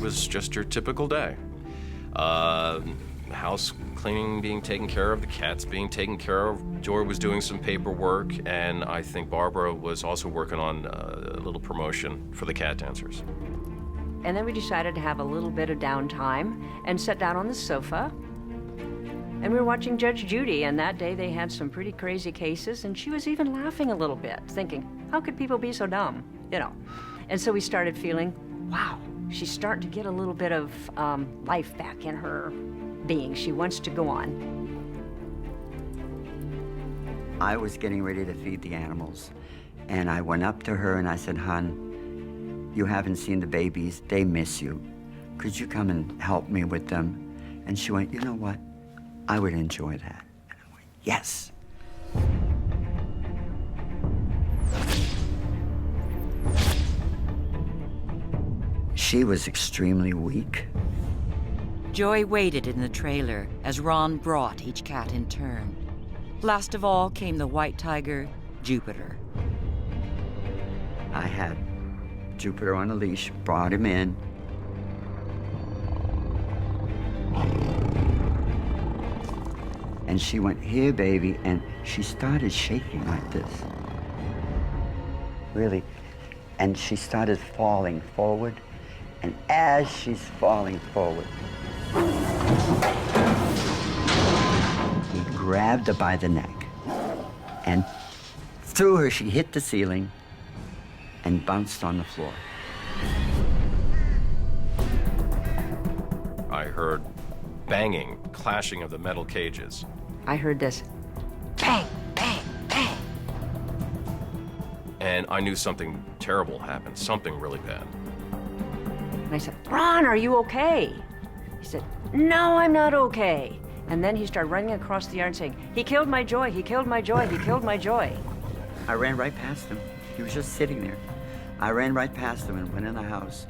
was just your typical day. House cleaning being taken care of, the cats being taken care of. Joy was doing some paperwork, and I think Barbara was also working on a little promotion for the cat dancers. And then we decided to have a little bit of downtime and sat down on the sofa. And we were watching Judge Judy, and that day they had some pretty crazy cases, and she was even laughing a little bit, thinking, how could people be so dumb, you know? And so we started feeling, wow, she's starting to get a little bit of life back in her being. She wants to go on. I was getting ready to feed the animals, and I went up to her and I said, hon, you haven't seen the babies. They miss you. Could you come and help me with them? And she went, you know what? I would enjoy that. And I went, yes. She was extremely weak. Joy waited in the trailer as Ron brought each cat in turn. Last of all came the white tiger, Jupiter. I had Jupiter on a leash, brought him in. And she went, here, baby, and she started shaking like this. Really. And she started falling forward. And as she's falling forward, he grabbed her by the neck and threw her. She hit the ceiling and bounced on the floor. I heard banging, clashing of the metal cages. I heard this, bang, bang, bang. And I knew something terrible happened, something really bad. And I said, Ron, are you okay? He said, no, I'm not okay. And then he started running across the yard saying, he killed my Joy, he killed my Joy, he killed my Joy. I ran right past him. He was just sitting there. I ran right past him and went in the house.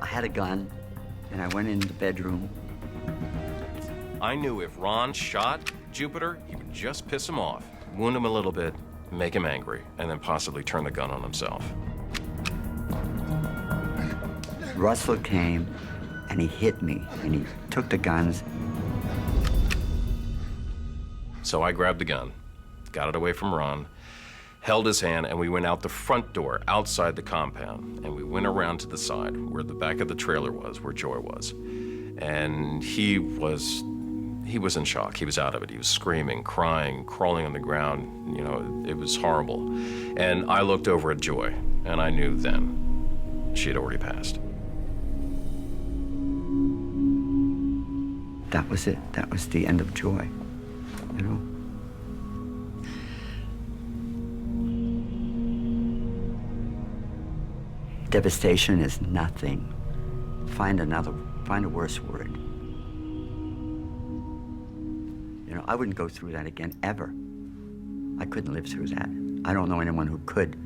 I had a gun, and I went in the bedroom. I knew if Ron shot Jupiter, he would just piss him off, wound him a little bit, make him angry, and then possibly turn the gun on himself. Russell came, and he hit me, and he took the guns. So I grabbed the gun, got it away from Ron, held his hand, and we went out the front door, outside the compound, and we went around to the side where the back of the trailer was, where Joy was. And he was in shock. He was out of it. He was screaming, crying, crawling on the ground. You know, it was horrible. And I looked over at Joy, and I knew then she had already passed. That was it. That was the end of Joy, you know? Devastation is nothing. Find a worse word. You know, I wouldn't go through that again, ever. I couldn't live through that. I don't know anyone who could.